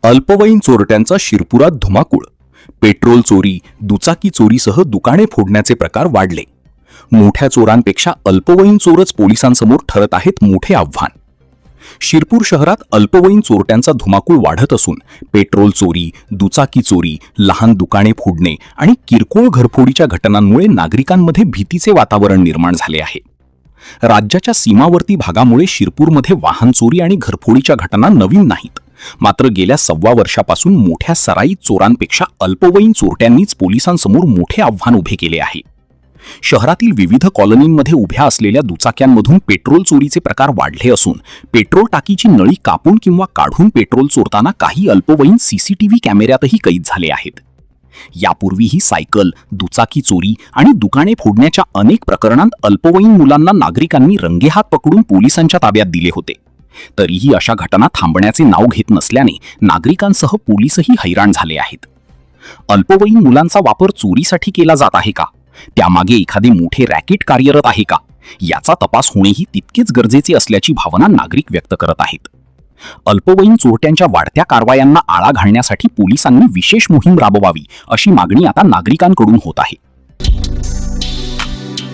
अल्पवयीन चोरट्यांचा शिरपुरात धुमाकूळ. पेट्रोल चोरी, दुचाकी चोरीसह दुकाने फोडण्याचे प्रकार वाढले. मोठ्या चोरांपेक्षा अल्पवयीन चोरच पोलिसांसमोर ठरत आहेत मोठे आव्हान. शिरपूर शहरात अल्पवयीन चोरट्यांचा धुमाकूळ वाढत असून पेट्रोल चोरी, दुचाकी चोरी, लहान दुकाने फोडणे आणि किरकोळ घरफोडीच्या घटनांमुळे नागरिकांमध्ये भीतीचे वातावरण निर्माण झाले आहे. राज्याच्या सीमावर्ती भागामुळे शिरपूरमध्ये वाहन चोरी आणि घरफोडीच्या घटना नवीन नाहीत. मात्र गेल्या 1.25 वर्षापासून मोठ्या सराईत चोरांपेक्षा अल्पवयीन चोरट्यांनीच पोलिसांसमोर मोठे आव्हान उभे केले आहे. शहरातील विविध कॉलनींमध्ये उभ्या असलेल्या दुचाक्यांमधून पेट्रोल चोरीचे प्रकार वाढले असून पेट्रोल टाकीची नळी कापून किंवा काढून पेट्रोल चोरताना काही अल्पवयीन सीसीटीव्ही कॅमेऱ्यातही कैद झाले आहेत. यापूर्वीही सायकल, दुचाकी चोरी आणि दुकाने फोडण्याच्या अनेक प्रकरणांत अल्पवयीन मुलांना नागरिकांनी रंगेहात पकडून पोलिसांच्या ताब्यात दिले होते. तरीही अशा घटना थांबण्याचे नाव घेत नसल्याने नागरिकांसह पोलीसही हैराण झाले आहेत. अल्पवयीन मुलांचा वापर चोरीसाठी केला जात आहे का? त्यामागे एखादे मोठे रॅकेट कार्यरत आहे का? याचा तपास होणेही तितकेच गरजेचे असल्याची भावना नागरिक व्यक्त करत आहेत. अल्पवयीन चोरट्यांच्या वाढत्या कारवायांना आळा घालण्यासाठी पोलिसांनी विशेष मोहीम राबवावी अशी मागणी आता नागरिकांकडून होत आहे.